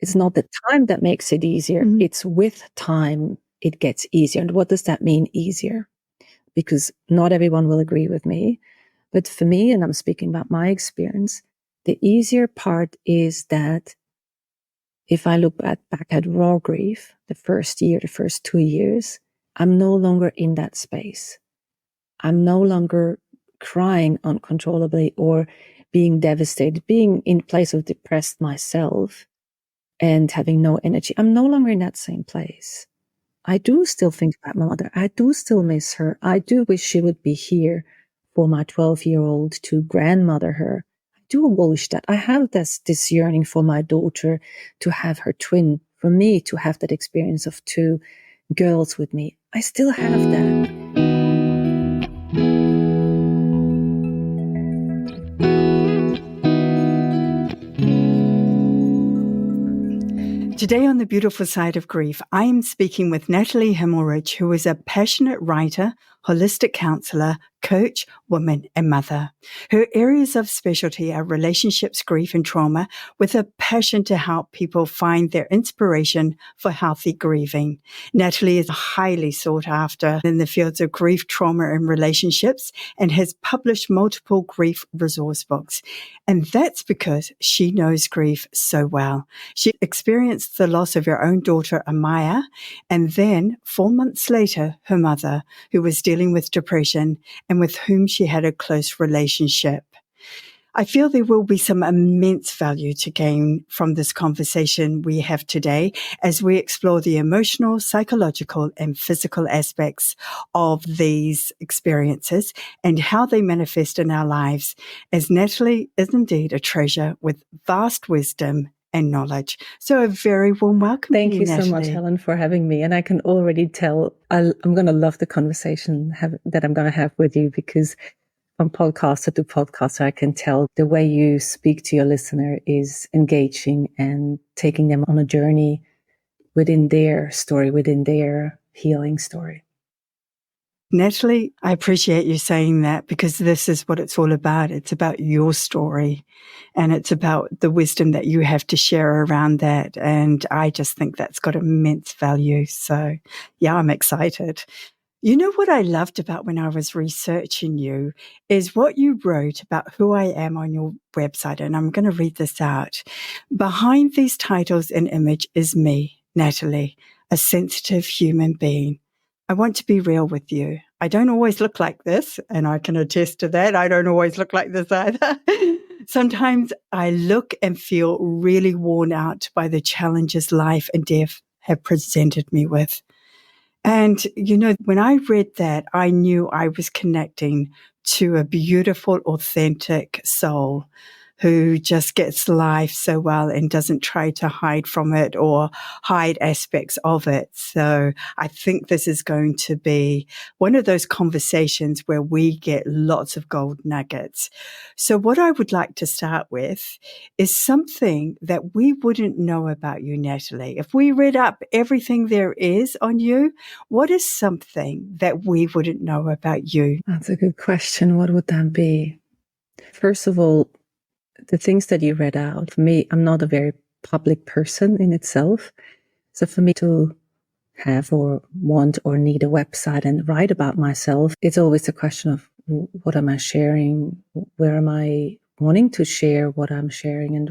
It's not the time that makes it easier. Mm-hmm. It's with time, it gets easier. And what does that mean, easier? Because not everyone will agree with me. But for me, and I'm speaking about my experience, the easier part is that if I look back at raw grief, the first year, the first 2 years, I'm no longer in that space. I'm no longer crying uncontrollably or being devastated, being in place of depressed myself and having no energy. I'm no longer in that same place. I do still think about my mother. I do still miss her. I do wish she would be here for my 12-year-old to grandmother her. I do wish that. I have this yearning for my daughter to have her twin, for me to have that experience of two girls with me. I still have that. Today on The Beautiful Side of Grief, I am speaking with Nathalie Himmelrich, who is a passionate writer, holistic counsellor, coach, woman, and mother. Her areas of specialty are relationships, grief, and trauma, with a passion to help people find their inspiration for healthy grieving. Nathalie is highly sought after in the fields of grief, trauma, and relationships, and has published multiple grief resource books. And that's because she knows grief so well. She experienced the loss of her own daughter, Amaya, and then 4 months later, her mother, who was dealing with depression and with whom she had a close relationship. I feel there will be some immense value to gain from this conversation we have today as we explore the emotional, psychological, and physical aspects of these experiences and how they manifest in our lives, as Nathalie is indeed a treasure with vast wisdom and knowledge. So a very warm welcome Thank to you Nathalie. so much, Helen, for having me. And I can already tell I'm going to love the conversation that I'm going to have with you, because from podcaster to podcaster, I can tell the way you speak to your listener is engaging and taking them on a journey within their story, within their healing story. Nathalie, I appreciate you saying that, because this is what it's all about. It's about your story, and it's about the wisdom that you have to share around that. And I just think that's got immense value. So yeah, I'm excited. You know what I loved about when I was researching you is what you wrote about who I am on your website. And I'm going to read this out. Behind these titles and image is me, Nathalie, a sensitive human being. I want to be real with you. I don't always look like this, and I can attest to that. I don't always look like this either. Sometimes I look and feel really worn out by the challenges life and death have presented me with. And, you know, when I read that, I knew I was connecting to a beautiful, authentic soul who just gets life so well and doesn't try to hide from it or hide aspects of it. So I think this is going to be one of those conversations where we get lots of gold nuggets. So what I would like to start with is something that we wouldn't know about you, Nathalie. If we read up everything there is on you, what is something that we wouldn't know about you? That's a good question. What would that be? First of all, the things that you read out, for me, I'm not a very public person in itself. So for me to have or want or need a website and write about myself, it's always a question of what am I sharing? Where am I wanting to share what I'm sharing, and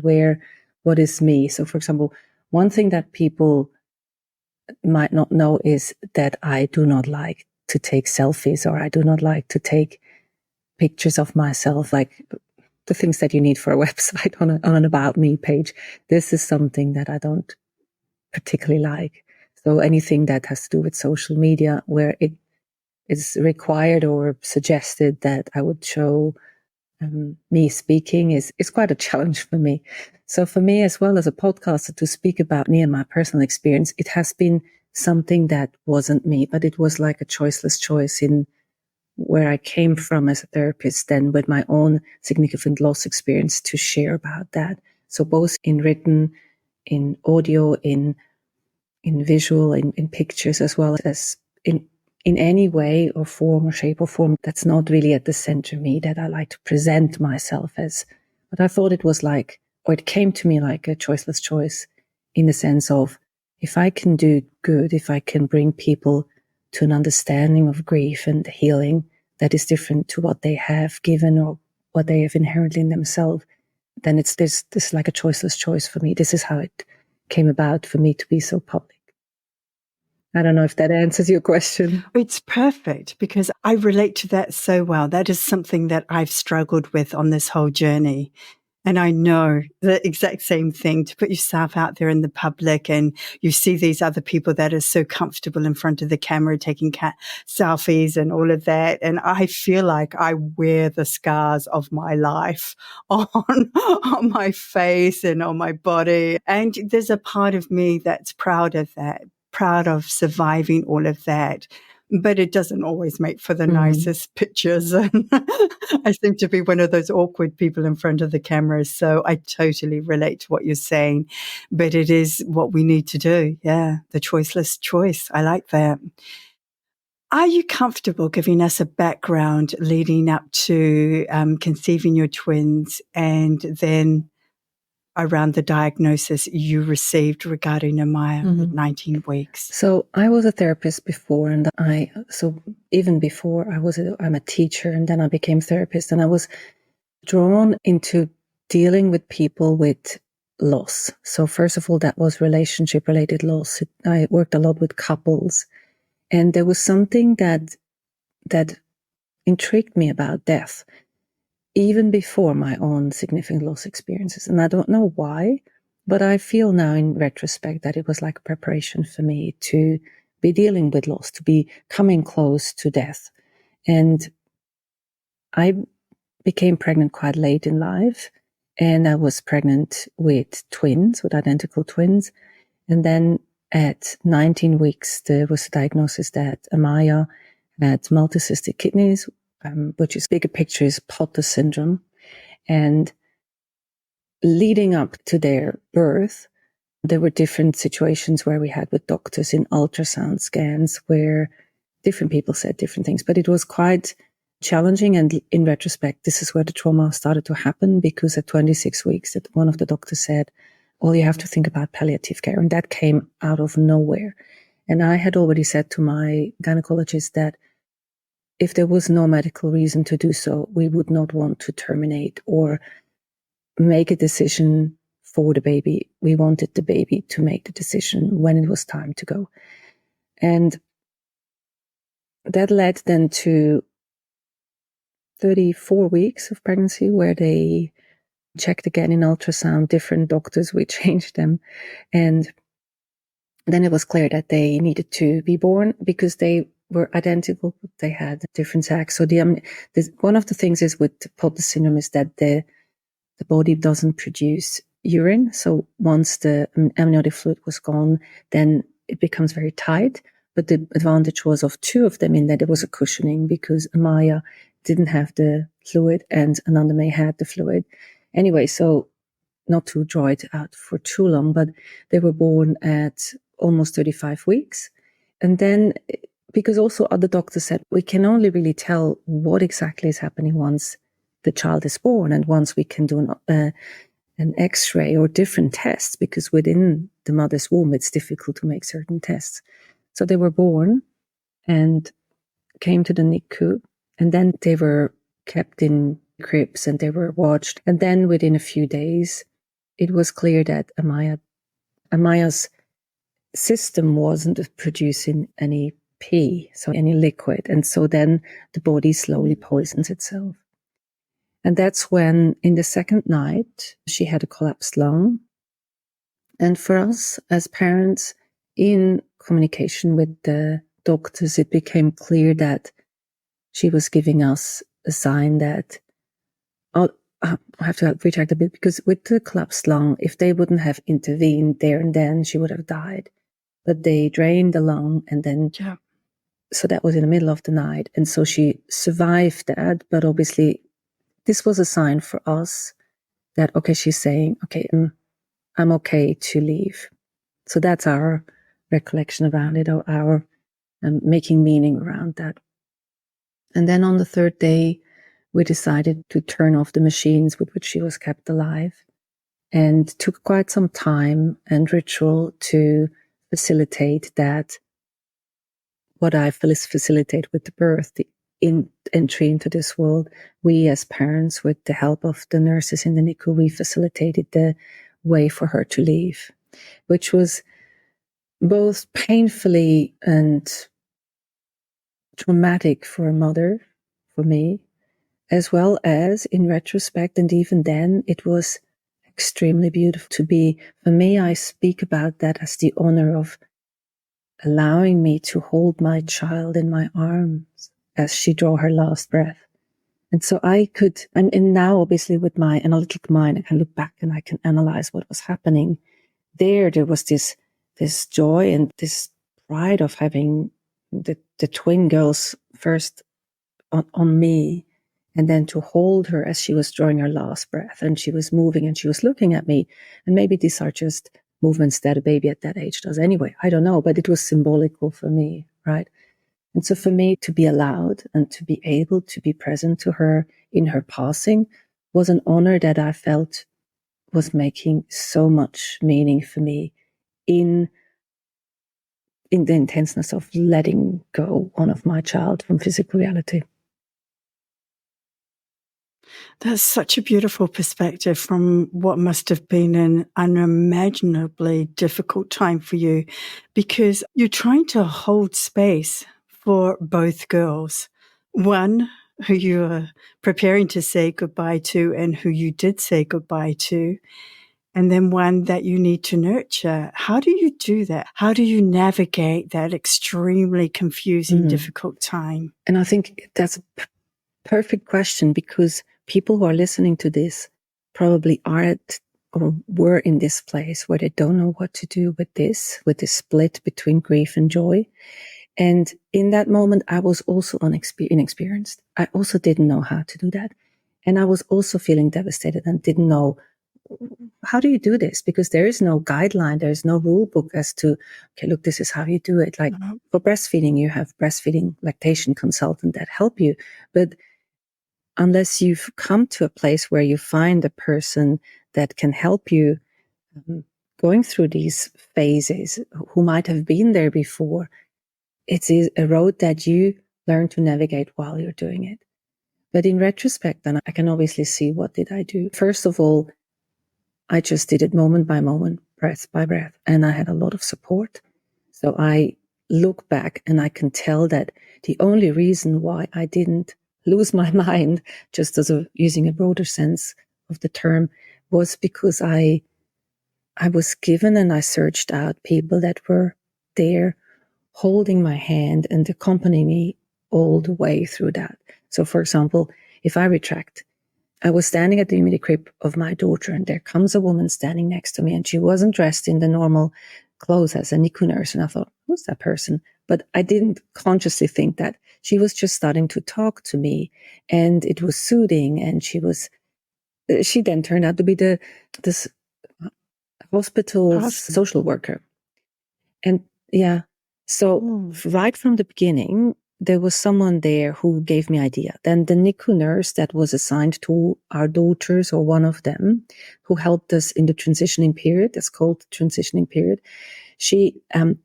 what is me? So for example, one thing that people might not know is that I do not like to take selfies, or I do not like to take pictures of myself, like the things that you need for a website on an About Me page. This is something that I don't particularly like. So anything that has to do with social media where it is required or suggested that I would show me speaking is quite a challenge for me. So for me, as well as a podcaster, to speak about me and my personal experience, it has been something that wasn't me, but it was like a choiceless choice in where I came from as a therapist, then with my own significant loss experience, to share about that. So both in written, in audio, in visual, in pictures, as well as in any way or form or shape or form that's not really at the center of me, that I like to present myself as. But I thought it was like, or it came to me like a choiceless choice in the sense of, if I can do good, if I can bring people to an understanding of grief and healing that is different to what they have given or what they have inherently in themselves, then this is like a choiceless choice for me. This is how it came about for me to be so public. I don't know if that answers your question. It's perfect, because I relate to that so well. That is something that I've struggled with on this whole journey. And I know the exact same thing, to put yourself out there in the public, and you see these other people that are so comfortable in front of the camera taking selfies and all of that. And I feel like I wear the scars of my life on my face and on my body. And there's a part of me that's proud of that, proud of surviving all of that. But it doesn't always make for the nicest pictures. And I seem to be one of those awkward people in front of the camera. So I totally relate to what you're saying. But it is what we need to do. Yeah, the choiceless choice. I like that. Are you comfortable giving us a background leading up to conceiving your twins, and then around the diagnosis you received regarding Amaya at 19 weeks? So I was a therapist before, and even before I'm a teacher, and then I became therapist, and I was drawn into dealing with people with loss. So first of all, that was relationship related loss. I worked a lot with couples, and there was something that intrigued me about death, even before my own significant loss experiences. And I don't know why, but I feel now in retrospect that it was like a preparation for me to be dealing with loss, to be coming close to death. And I became pregnant quite late in life, and I was pregnant with twins, with identical twins. And then at 19 weeks, there was a diagnosis that Amaya had multicystic kidneys, which is bigger picture is Potter syndrome. And leading up to their birth, there were different situations where we had with doctors in ultrasound scans where different people said different things, but it was quite challenging. And in retrospect, this is where the trauma started to happen, because at 26 weeks, that one of the doctors said, well, you have to think about palliative care. And that came out of nowhere. And I had already said to my gynecologist that if there was no medical reason to do so, we would not want to terminate or make a decision for the baby. We wanted the baby to make the decision when it was time to go. And that led then to 34 weeks of pregnancy where they checked again in ultrasound, different doctors, we changed them. And then it was clear that they needed to be born because they were identical, but they had different sex. So one of the things is with Potter syndrome is that the body doesn't produce urine. So once the amniotic fluid was gone, then it becomes very tight. But the advantage was of two of them in that there was a cushioning, because Amaya didn't have the fluid and Ananda May had the fluid. Anyway, so not to draw it out for too long, but they were born at almost 35 weeks. And then, because also other doctors said, we can only really tell what exactly is happening once the child is born, and once we can do an X-ray or different tests, because within the mother's womb, it's difficult to make certain tests. So they were born and came to the NICU, and then they were kept in cribs and they were watched. And then within a few days, it was clear that Amaya's system wasn't producing any pee, so any liquid. And so then the body slowly poisons itself. And that's when, in the second night, she had a collapsed lung. And for us as parents, in communication with the doctors, it became clear that she was giving us a sign that, I have to retract a bit, because with the collapsed lung, if they wouldn't have intervened there and then, she would have died. But they drained the lung, and then, so that was in the middle of the night. And so she survived that, but obviously this was a sign for us that, okay, she's saying, okay, I'm okay to leave. So that's our recollection around it, or our making meaning around that. And then on the third day, we decided to turn off the machines with which she was kept alive. and took quite some time and ritual to facilitate that, what I facilitate with the birth, the entry into this world. We as parents, with the help of the nurses in the NICU, we facilitated the way for her to leave, which was both painfully and traumatic for a mother, for me, as well as in retrospect. And even then, it was extremely beautiful to be. For me, I speak about that as the honor of allowing me to hold my child in my arms as she drew her last breath. And so I could, and now obviously with my analytical mind, I can look back and I can analyze what was happening. There was this joy and this pride of having the twin girls first on me, and then to hold her as she was drawing her last breath, and she was moving and she was looking at me. And maybe these are just movements that a baby at that age does anyway. I don't know, but it was symbolical for me, right? And so for me to be allowed and to be able to be present to her in her passing was an honor that I felt was making so much meaning for me in the intenseness of letting go on of my child from physical reality. That's such a beautiful perspective from what must have been an unimaginably difficult time for you, because you're trying to hold space for both girls. One who you're preparing to say goodbye to and who you did say goodbye to, and then one that you need to nurture. How do you do that? How do you navigate that extremely confusing, difficult time? And I think that's a perfect question, because people who are listening to this probably are at or were in this place where they don't know what to do with this split between grief and joy. And in that moment, I was also inexperienced. I also didn't know how to do that. And I was also feeling devastated and didn't know, how do you do this? Because there is no guideline, there is no rule book as to, okay, look, this is how you do it. Like for breastfeeding, you have breastfeeding lactation consultant that help you. But unless you've come to a place where you find a person that can help you going through these phases, who might have been there before, it's a road that you learn to navigate while you're doing it. But in retrospect, then I can obviously see, what did I do? First of all, I just did it moment by moment, breath by breath, and I had a lot of support. So I look back and I can tell that the only reason why I didn't lose my mind, just as using a broader sense of the term, was because I was given and I searched out people that were there holding my hand and accompanying me all the way through that. So for example, if I retract, I was standing at the immediate crib of my daughter, and there comes a woman standing next to me, and she wasn't dressed in the normal clothes as a NICU nurse. And I thought, who's that person? But I didn't consciously think that. She was just starting to talk to me, and it was soothing. And she then turned out to be this hospital's social worker. And yeah, so right from the beginning, there was someone there who gave me idea. Then the NICU nurse that was assigned to our daughters, or one of them, who helped us in the transitioning period, that's called transitioning period, she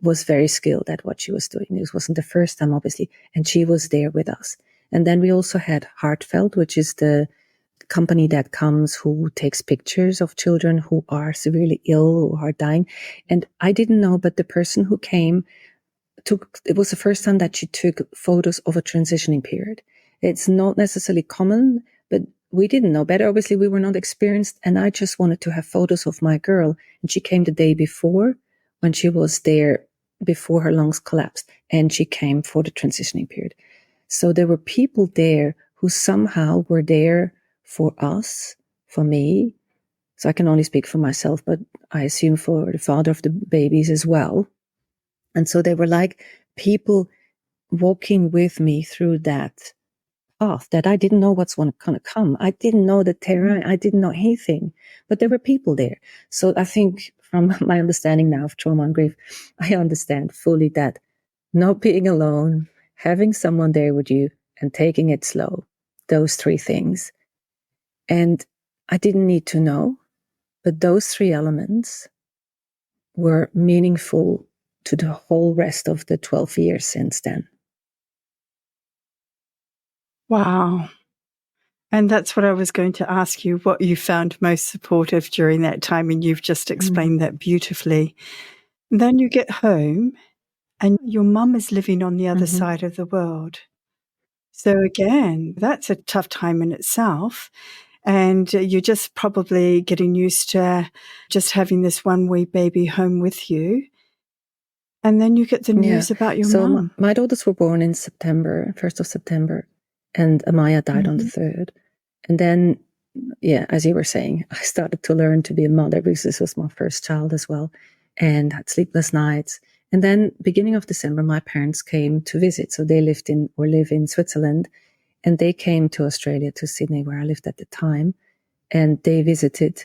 was very skilled at what she was doing. This wasn't the first time, obviously, and she was there with us. And then we also had Heartfelt, which is the company that comes, who takes pictures of children who are severely ill or are dying. And I didn't know, but the person who came it was the first time that she took photos of a transitioning period. It's not necessarily common, but we didn't know better. Obviously, we were not experienced, and I just wanted to have photos of my girl. And she came the day before, when she was there before her lungs collapsed, and she came for the transitioning period. So there were people there who somehow were there for us, for me. So I can only speak for myself, but I assume for the father of the babies as well. And so they were like people walking with me through that path that I didn't know what's going to come. I didn't know the terrain. I didn't know anything, but there were people there. So I think, from my understanding now of trauma and grief, I understand fully that not being alone, having someone there with you, and taking it slow, those three things. And I didn't need to know. But those three elements were meaningful to the whole rest of the 12 years since then. Wow. And that's what I was going to ask you, what you found most supportive during that time, and you've just explained that beautifully. And then you get home and your mum is living on the other side of the world. So again, that's a tough time in itself. And you're just probably getting used to just having this one wee baby home with you. And then you get the news about your mum. So my daughters were born in September, 1st of September, and Amaya died on the 3rd. And then, as you were saying, I started to learn to be a mother because this was my first child as well, and had sleepless nights. And then beginning of December, my parents came to visit. So they live in Switzerland, and they came to Australia, to Sydney, where I lived at the time. And they visited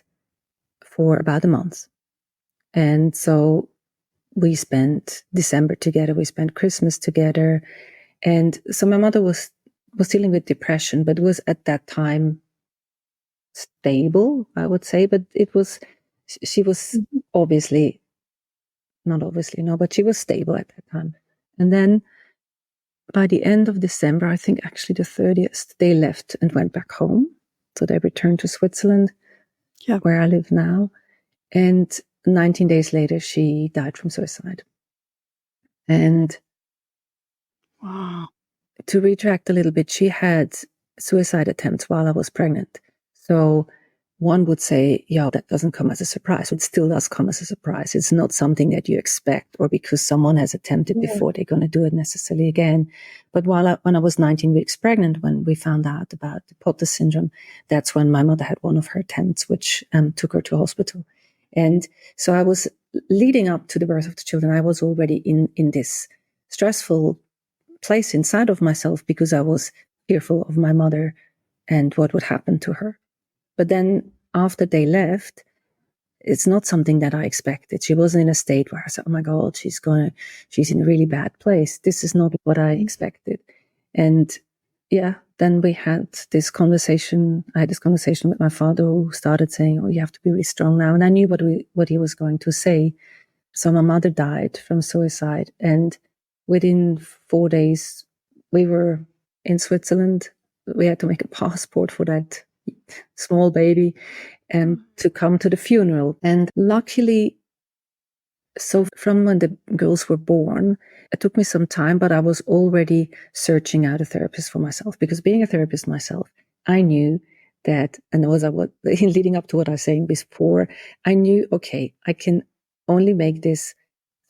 for about a month. And so we spent December together. We spent Christmas together. And so my mother was dealing with depression, but was at that time stable, I would say. But she was obviously, not obviously, no, but she was stable at that time. And then by the end of December, I think actually the 30th, they left and went back home. So they returned to Switzerland, where I live now. And 19 days later, she died from suicide. And wow. To retract a little bit, she had suicide attempts while I was pregnant. So one would say, that doesn't come as a surprise. It still does come as a surprise. It's not something that you expect, or because someone has attempted before, they're going to do it necessarily again. But when I was 19 weeks pregnant, when we found out about the Potter syndrome, that's when my mother had one of her attempts, which took her to hospital. And so I was leading up to the birth of the children. I was already in this stressful place inside of myself because I was fearful of my mother and what would happen to her. But then after they left, it's not something that I expected. She wasn't in a state where I said, oh my God, she's in a really bad place. This is not what I expected. And then we had this conversation. I had this conversation with my father, who started saying, oh, you have to be really strong now. And I knew what he was going to say. So my mother died from suicide. And within 4 days, we were in Switzerland. We had to make a passport for that small baby to come to the funeral. And luckily, so from when the girls were born, it took me some time, but I was already searching out a therapist for myself, because being a therapist myself, I knew that, and leading up to what I was saying before, I knew, okay, I can only make this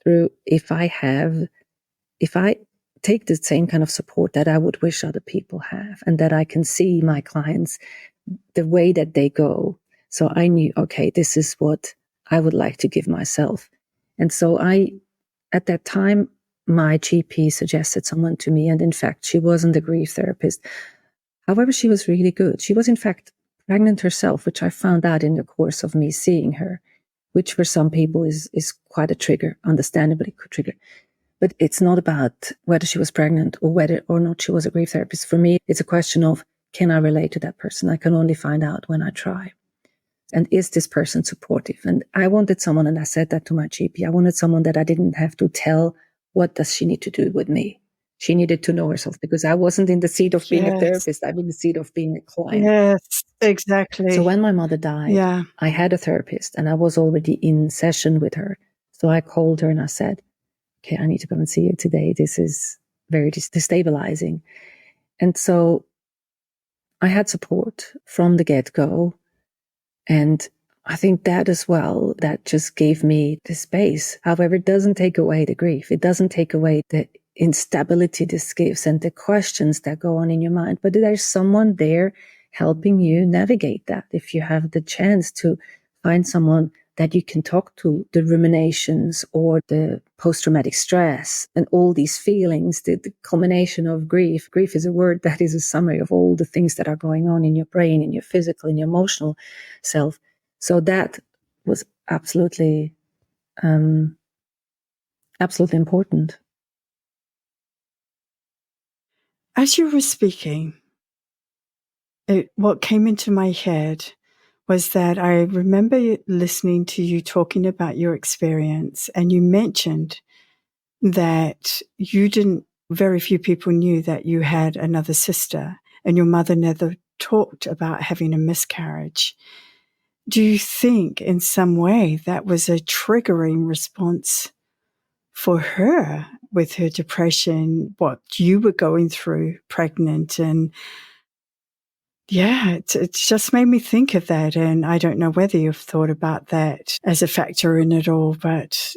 through if I take the same kind of support that I would wish other people have, and that I can see my clients the way that they go. So I knew, okay, this is what I would like to give myself. And so at that time, my GP suggested someone to me. And in fact, she wasn't a grief therapist. However, she was really good. She was in fact pregnant herself, which I found out in the course of me seeing her, which for some people is quite a trigger, understandably a trigger. But it's not about whether she was pregnant or whether or not she was a grief therapist. For me, it's a question of, can I relate to that person? I can only find out when I try. And is this person supportive? And I wanted someone, and I said that to my GP, I wanted someone that I didn't have to tell, what does she need to do with me? She needed to know herself, because I wasn't in the seat of being a therapist. I'm in the seat of being a client. Yes, exactly. So when my mother died, I had a therapist, and I was already in session with her. So I called her and I said, okay, I need to come and see you today. This is very destabilizing. And so I had support from the get-go. And I think that as well, that just gave me the space. However, it doesn't take away the grief. It doesn't take away the instability this gives and the questions that go on in your mind. But there's someone there helping you navigate that. If you have the chance to find someone that you can talk to, the ruminations or the post-traumatic stress and all these feelings, the culmination of grief. Grief is a word that is a summary of all the things that are going on in your brain, in your physical, in your emotional self. So that was absolutely important. As you were speaking, what came into my head was that I remember listening to you talking about your experience, and you mentioned that very few people knew that you had another sister, and your mother never talked about having a miscarriage. Do you think in some way that was a triggering response for her with her depression, what you were going through pregnant? And yeah, it just made me think of that. And I don't know whether you've thought about that as a factor in it all, but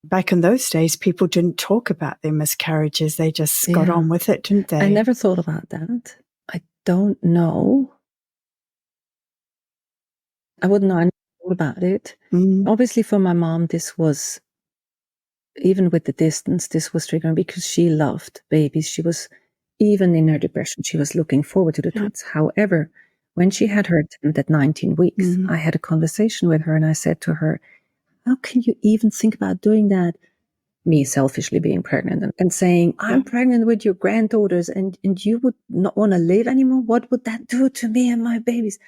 back in those days, people didn't talk about their miscarriages. They just got on with it, didn't they? I never thought about that. I don't know. I wouldn't know. I never thought about it. Obviously, for my mom, this was, even with the distance, this was triggering because she loved babies. She was, even in her depression, she was looking forward to the twins. However, when she had her attempt at 19 weeks, I had a conversation with her and I said to her, how can you even think about doing that? Me selfishly being pregnant and saying, I'm pregnant with your granddaughters and you would not want to live anymore. What would that do to me and my babies?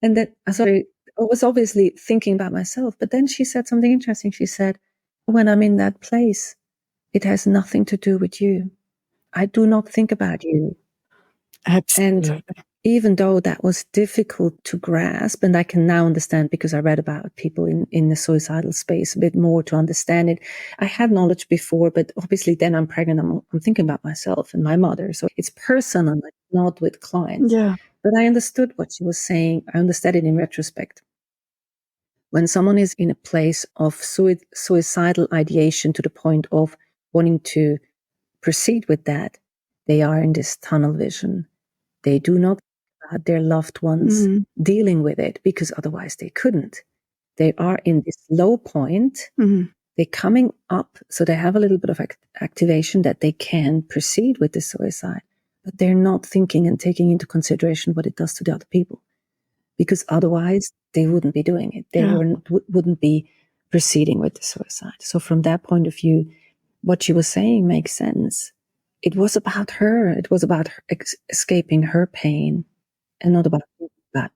And that, I was obviously thinking about myself. But then she said something interesting. She said, when I'm in that place, it has nothing to do with you. I do not think about you. Absolutely. And even though that was difficult to grasp, and I can now understand because I read about people in the suicidal space a bit more to understand it. I had knowledge before, but obviously then I'm pregnant. I'm thinking about myself and my mother. So it's personal, not with clients. Yeah. But I understood what she was saying. I understood it in retrospect. When someone is in a place of suicidal ideation to the point of wanting to proceed with that, they are in this tunnel vision. They do not about their loved ones dealing with it because otherwise they couldn't. They are in this low point. They're coming up, so they have a little bit of activation that they can proceed with the suicide, but they're not thinking and taking into consideration what it does to the other people, because otherwise they wouldn't be doing it. They wouldn't be proceeding with the suicide. So from that point of view, what she was saying makes sense. It was about her. It was about her escaping her pain and not about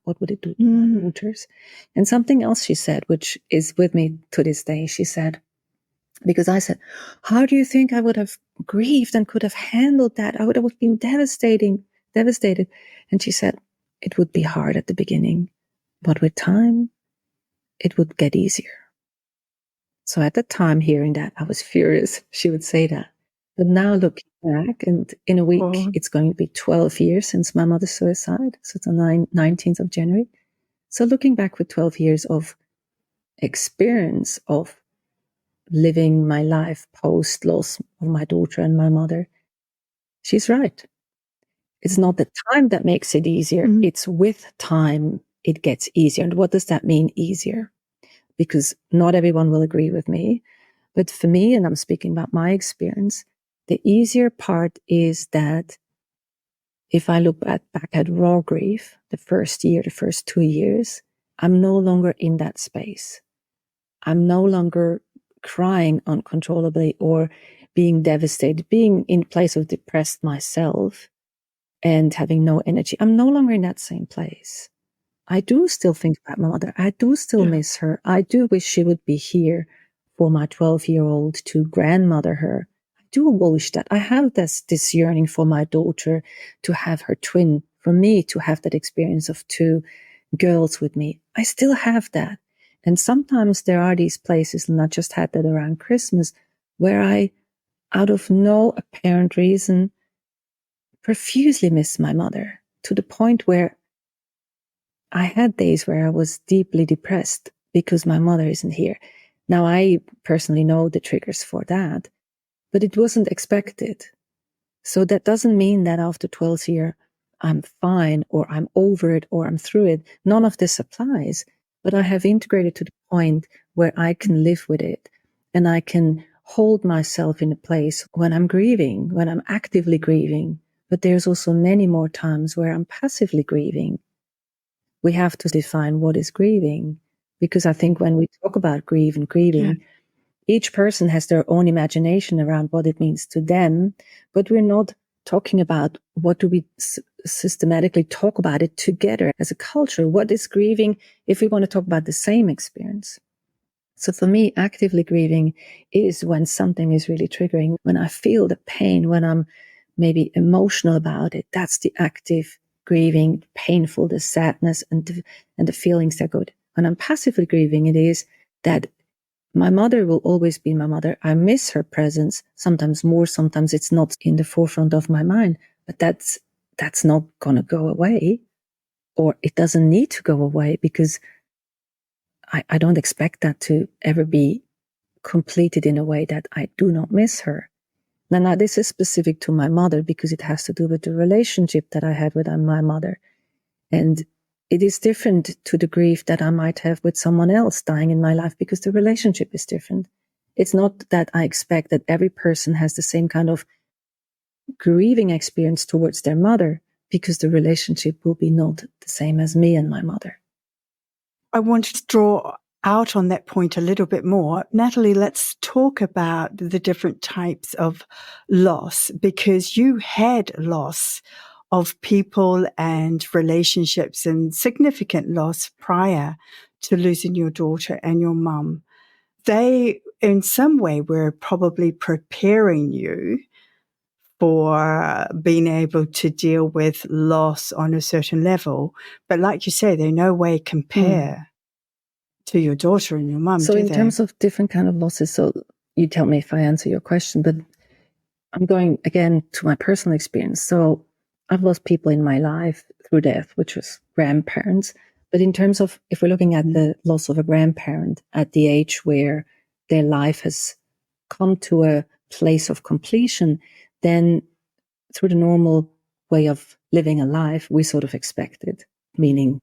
what would it do to my daughters. And something else she said, which is with me to this day, she said, because I said, how do you think I would have grieved and could have handled that? I would have been devastated. And she said, it would be hard at the beginning, but with time, it would get easier. So at the time hearing that, I was furious. She would say that. But now looking back, and in a week, it's going to be 12 years since my mother's suicide. So it's on 19th of January. So looking back with 12 years of experience of living my life post loss of my daughter and my mother, she's right. It's not the time that makes it easier. It's with time, it gets easier. And what does that mean, easier? Because not everyone will agree with me. But for me, and I'm speaking about my experience, the easier part is that if I look back at raw grief, the first 2 years, I'm no longer in that space. I'm no longer crying uncontrollably or being devastated, being in a place of depressed myself and having no energy. I'm no longer in that same place. I do still think about my mother. I do still miss her. I do wish she would be here for my 12-year-old to grandmother her. I do wish that. I have this yearning for my daughter to have her twin, for me to have that experience of 2 girls with me. I still have that. And sometimes there are these places, and I just had that around Christmas, where I, out of no apparent reason, profusely miss my mother, to the point where I had days where I was deeply depressed because my mother isn't here. Now, I personally know the triggers for that, but it wasn't expected. So that doesn't mean that after 12 years, I'm fine or I'm over it or I'm through it. None of this applies, but I have integrated to the point where I can live with it and I can hold myself in a place when I'm grieving, when I'm actively grieving. But there's also many more times where I'm passively grieving. We have to define what is grieving, because I think when we talk about grieving, each person has their own imagination around what it means to them, but we're not talking about what do we systematically talk about it together as a culture. What is grieving if we want to talk about the same experience? So for me, actively grieving is when something is really triggering, when I feel the pain, when I'm maybe emotional about it. That's the active grieving, painful, the sadness and the feelings that go. When I'm passively grieving, it is that my mother will always be my mother. I miss her presence, sometimes more, sometimes it's not in the forefront of my mind, but that's not going to go away, or it doesn't need to go away, because I don't expect that to ever be completed in a way that I do not miss her. Now, this is specific to my mother because it has to do with the relationship that I had with my mother. And it is different to the grief that I might have with someone else dying in my life because the relationship is different. It's not that I expect that every person has the same kind of grieving experience towards their mother, because the relationship will be not the same as me and my mother. I want to draw out on that point a little bit more. Nathalie, let's talk about the different types of loss, because you had loss of people and relationships and significant loss prior to losing your daughter and your mum. They, in some way, were probably preparing you for being able to deal with loss on a certain level. But like you say, they no way compare to your daughter and your mum, so do in they? terms of different kind of losses, so you tell me if I answer your question, but I'm going again to my personal experience. So I've lost people in my life through death, which was grandparents. But in terms of, if we're looking at the loss of a grandparent at the age where their life has come to a place of completion, then through the normal way of living a life, we sort of expect it. Meaning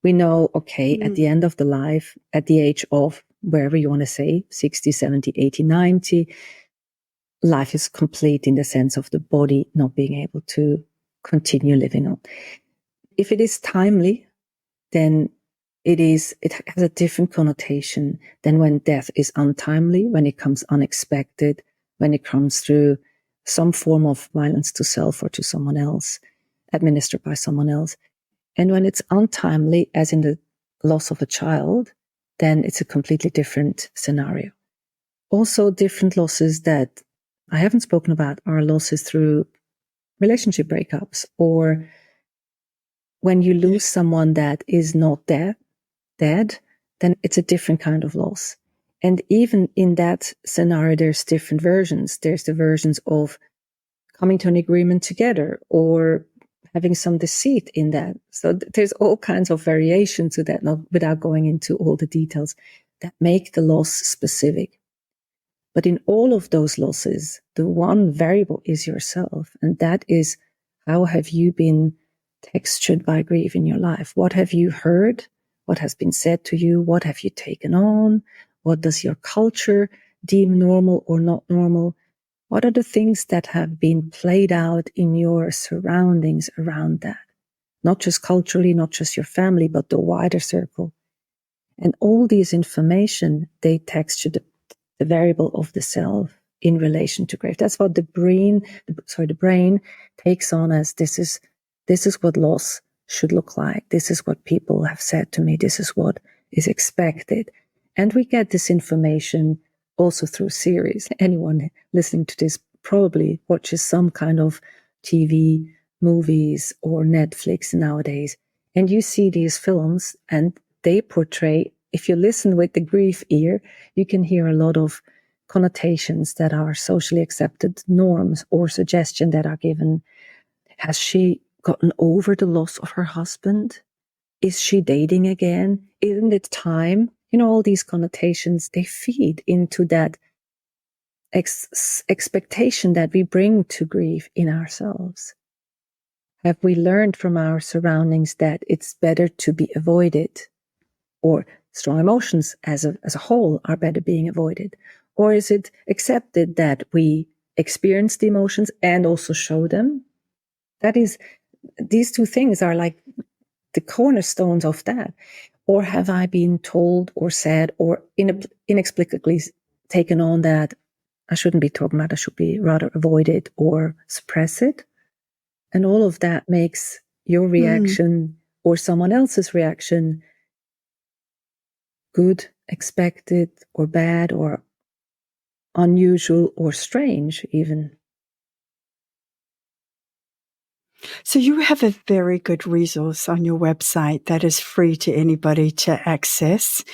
we know, okay, at the end of the life, at the age of wherever you want to say, 60, 70, 80, 90, life is complete in the sense of the body not being able to continue living on. If it is timely, then it has a different connotation than when death is untimely, when it comes unexpected, when it comes through some form of violence to self or to someone else, administered by someone else. And when it's untimely, as in the loss of a child, then it's a completely different scenario. Also, different losses that I haven't spoken about are losses through relationship breakups, or when you lose someone that is not dead, then it's a different kind of loss. And even in that scenario, there's different versions. There's the versions of coming to an agreement together or having some deceit in that. So there's all kinds of variations to that, not without going into all the details, that make the loss specific. But in all of those losses, the one variable is yourself. And that is, how have you been textured by grief in your life? What have you heard? What has been said to you? What have you taken on? What does your culture deem normal or not normal? What are the things that have been played out in your surroundings around that? Not just culturally, not just your family, but the wider circle. And all these information, they texture the variable of the self in relation to grief. That's what the brain takes on as this is what loss should look like. This is what people have said to me. This is what is expected. And we get this information also through series. Anyone listening to this probably watches some kind of TV, movies, or Netflix nowadays. And you see these films and they portray, if you listen with the grief ear, you can hear a lot of connotations that are socially accepted norms or suggestions that are given. Has she gotten over the loss of her husband? Is she dating again? Isn't it time? All these connotations, they feed into that expectation that we bring to grief in ourselves. Have we learned from our surroundings that it's better to be avoided, or strong emotions as a whole are better being avoided? Or is it accepted that we experience the emotions and also show them? That is, these two things are like the cornerstones of that. Or have I been told or said or inexplicably taken on that I shouldn't be talking about, I should be rather avoid it or suppress it? And all of that makes your reaction or someone else's reaction good, expected, or bad, or unusual, or strange even. So you have a very good resource on your website that is free to anybody to access.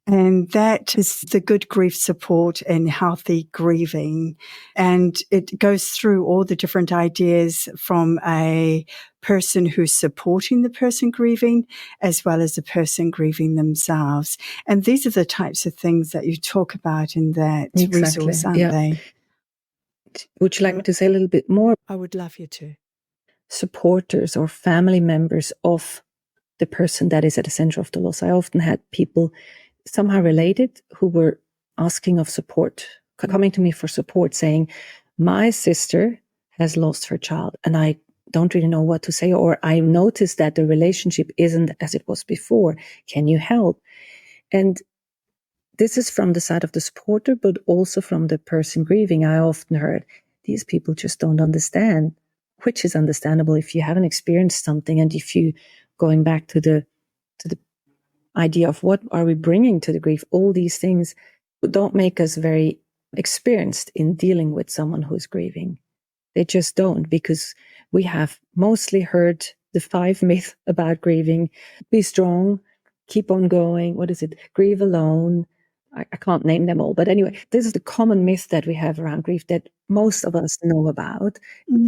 And that is the Good Grief Support and Healthy Grieving. And it goes through all the different ideas from a person who's supporting the person grieving, as well as the person grieving themselves. And these are the types of things that you talk about in that resource, aren't they? Would you like me to say a little bit more? I would love you to. Supporters or family members of the person that is at the center of the loss. I often had people somehow related who were asking of support, coming to me for support, saying, my sister has lost her child and I don't really know what to say, or I noticed that the relationship isn't as it was before. Can you help? And this is from the side of the supporter, but also from the person grieving. I often heard, these people just don't understand, which is understandable if you haven't experienced something, and if you, going back to the idea of what are we bringing to the grief, all these things don't make us very experienced in dealing with someone who's grieving. They just don't, because we have mostly heard the 5 myths about grieving. Be strong, keep on going. What is it? Grieve alone. I can't name them all. But anyway, this is the common myth that we have around grief that most of us know about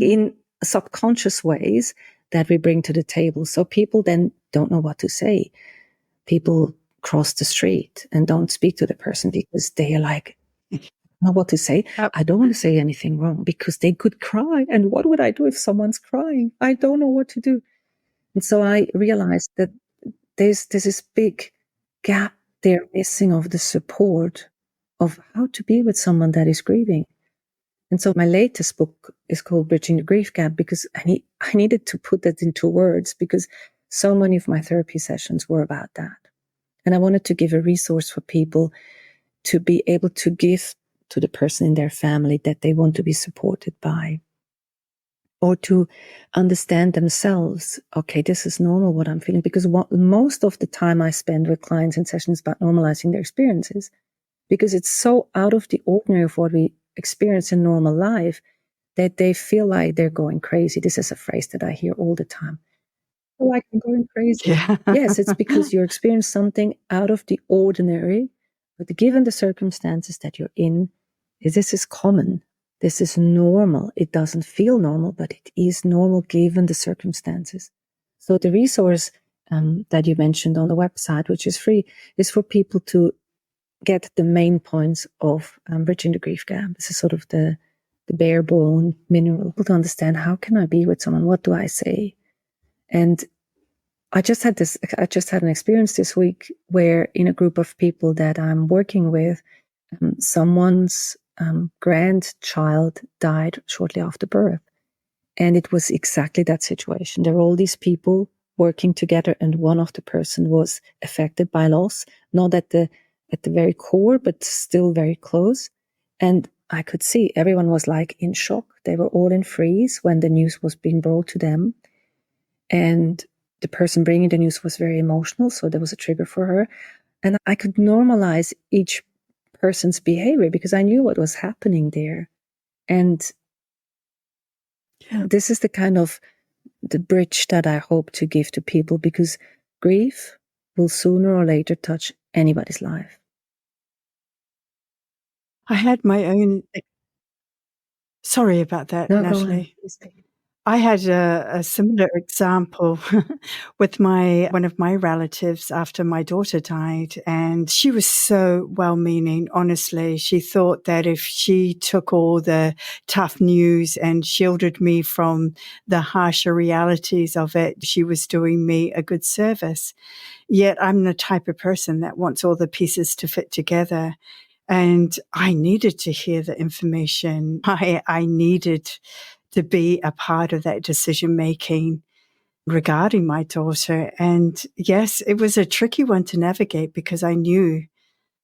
in subconscious ways that we bring to the table. So people then don't know what to say. People cross the street and don't speak to the person because they are like, I don't know what to say. I don't want to say anything wrong because they could cry. And what would I do if someone's crying? I don't know what to do. And so I realized that there's this big gap there missing of the support of how to be with someone that is grieving. And so my latest book is called Bridging the Grief Gap, because I needed to put that into words, because so many of my therapy sessions were about that. And I wanted to give a resource for people to be able to give to the person in their family that they want to be supported by, or to understand themselves. Okay, this is normal what I'm feeling, because most of the time I spend with clients in sessions about normalizing their experiences, because it's so out of the ordinary of what we experience in normal life that they feel like they're going crazy. This is a phrase that I hear all the time. Like I'm going crazy. Yeah. Yes, it's because you experience something out of the ordinary, but given the circumstances that you're in, this is common. This is normal. It doesn't feel normal, but it is normal given the circumstances. So the resource that you mentioned on the website, which is free, is for people to get the main points of Bridging the Grief Gap. This is sort of the bare bone mineral to understand, how can I be with someone? What do I say? And I just had an experience this week where, in a group of people that I'm working with, someone's grandchild died shortly after birth. And it was exactly that situation. There were all these people working together, and one of the person was affected by loss, not at the very core, but still very close. And I could see everyone was like in shock. They were all in freeze when the news was being brought to them. And the person bringing the news was very emotional, so there was a trigger for her. And I could normalize each person's behavior because I knew what was happening there. And this is the kind of the bridge that I hope to give to people, because grief will sooner or later touch anybody's life. I had my own. Sorry about that, No, Nathalie. go ahead. I had a similar example with one of my relatives after my daughter died, and she was so well-meaning, honestly. She thought that if she took all the tough news and shielded me from the harsher realities of it, she was doing me a good service. Yet I'm the type of person that wants all the pieces to fit together. And I needed to hear the information. I needed to be a part of that decision making regarding my daughter. And yes, it was a tricky one to navigate because I knew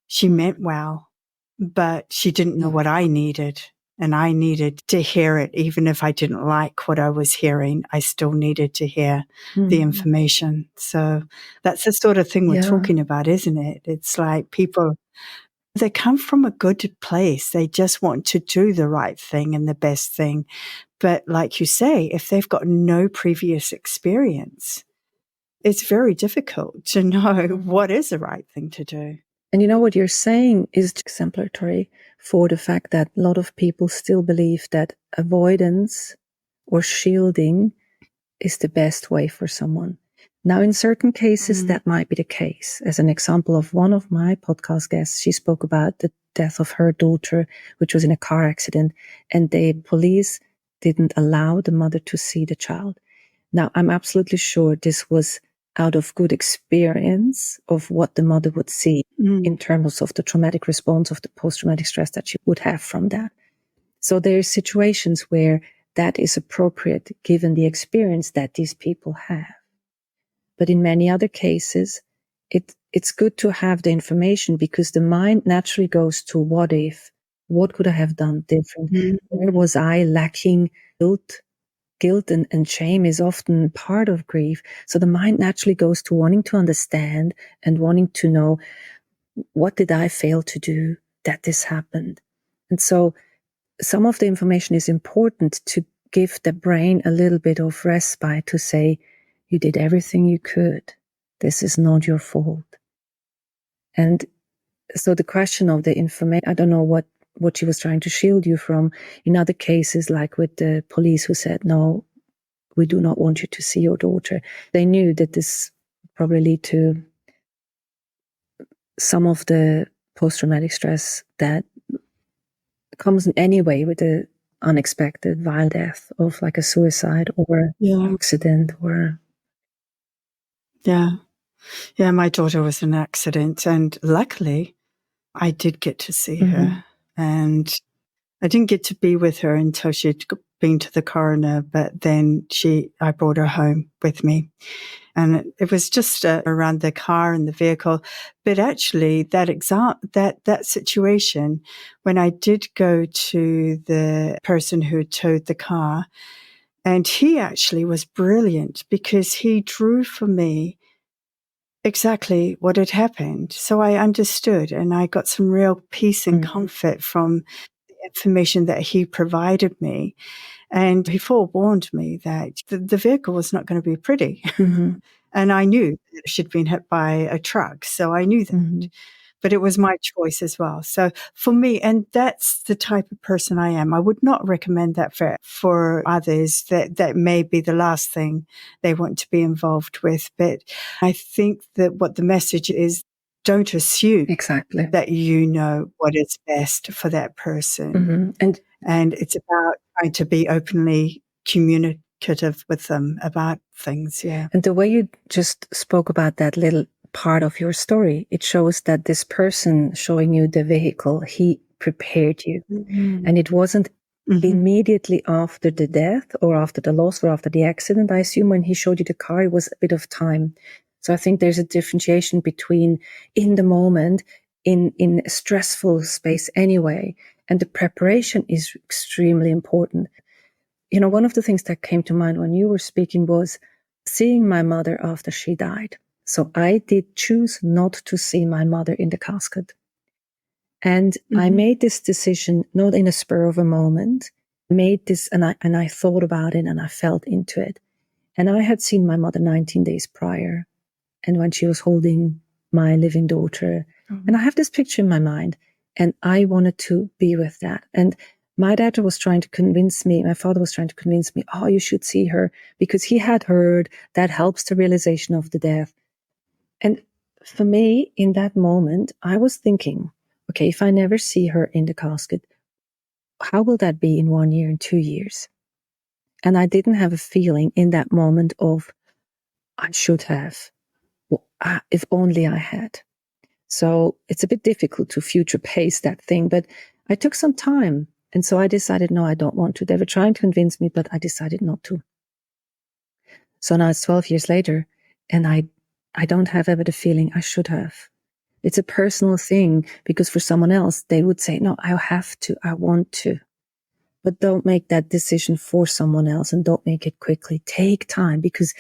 she meant well, but she didn't know what I needed. and I needed to hear it. Even if I didn't like what I was hearing, I still needed to hear the information. So that's the sort of thing we're talking about, isn't it? It's like people, they come from a good place. They just want to do the right thing and the best thing. But like you say, if they've got no previous experience, it's very difficult to know what is the right thing to do. And you know what you're saying is exemplary for the fact that a lot of people still believe that avoidance or shielding is the best way for someone. Now, in certain cases, that might be the case. As an example of one of my podcast guests, she spoke about the death of her daughter, which was in a car accident, and the police didn't allow the mother to see the child. Now, I'm absolutely sure this was out of good experience of what the mother would see in terms of the traumatic response of the post-traumatic stress that she would have from that. So there are situations where that is appropriate given the experience that these people have. But in many other cases, it's good to have the information because the mind naturally goes to what if, what could I have done different? Where was I lacking? Guilt and shame is often part of grief. So the mind naturally goes to wanting to understand and wanting to know, what did I fail to do that this happened? And so some of the information is important to give the brain a little bit of respite to say, you did everything you could. This is not your fault. And so the question of the information, I don't know what she was trying to shield you from. In other cases, like with the police who said, no, we do not want you to see your daughter. They knew that this would probably lead to some of the post-traumatic stress that comes anyway with the unexpected violent death of like a suicide or accident or. Yeah, my daughter was in an accident, and luckily I did get to see her, and I didn't get to be with her until she'd been to the coroner, but then I brought her home with me. And it was just around the car and the vehicle. But actually, that situation, when I did go to the person who towed the car, and he actually was brilliant because he drew for me exactly what had happened. So I understood, and I got some real peace and comfort from the information that he provided me. And he forewarned me that the vehicle was not going to be pretty. And I knew that she'd been hit by a truck. So I knew that. But it was my choice as well. So for me, and that's the type of person I am, I would not recommend that for others, that may be the last thing they want to be involved with. But I think that what the message is, don't assume Exactly that you know what is best for that person. And it's about trying to be openly communicative with them about things. Yeah. And the way you just spoke about that little part of your story, it shows that this person showing you the vehicle, he prepared you. And it wasn't immediately after the death or after the loss or after the accident. I assume when he showed you the car, it was a bit of time. So I think there's a differentiation between in the moment, in a stressful space anyway, and the preparation is extremely important. You know, one of the things that came to mind when you were speaking was seeing my mother after she died. So I did choose not to see my mother in the casket. And I made this decision, not in a spur of a moment, made this, and I thought about it and I felt into it. And I had seen my mother 19 days prior, and when she was holding my living daughter. And I have this picture in my mind, and I wanted to be with that. And my dad was trying to convince me, my father was trying to convince me, oh, you should see her, because he had heard that helps the realization of the death. And for me, in that moment, I was thinking, okay, if I never see her in the casket, how will that be in 1 year and 2 years? And I didn't have a feeling in that moment of, I should have, if only I had. So it's a bit difficult to future pace that thing, but I took some time. And so I decided, no, I don't want to. They were trying to convince me, but I decided not to. So now it's 12 years later, and I don't have ever the feeling I should have. It's a personal thing, because for someone else, they would say, no, I have to, I want to. but don't make that decision for someone else, and don't make it quickly. Take time, because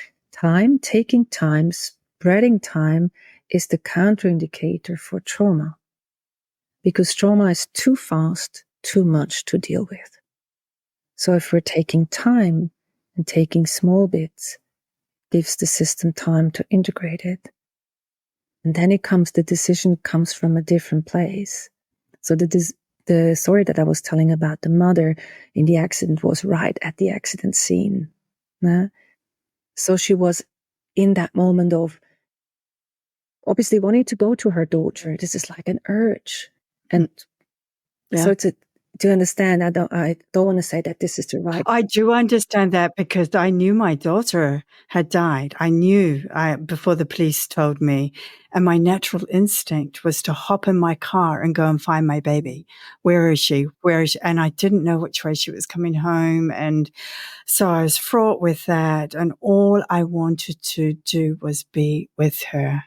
taking time, spreading time is the counterindicator for trauma, because trauma is too fast, too much to deal with. So if we're taking time and taking small bits, gives the system time to integrate it. And then the decision comes from a different place. So the story that I was telling about the mother in the accident was right at the accident scene. So she was in that moment of obviously wanting to go to her daughter. This is like an urge. And so do you understand? I don't want to say that this is the right. I do understand that, because I knew my daughter had died. I knew before the police told me, and my natural instinct was to hop in my car and go and find my baby. Where is she? And I didn't know which way she was coming home. And so I was fraught with that. And all I wanted to do was be with her.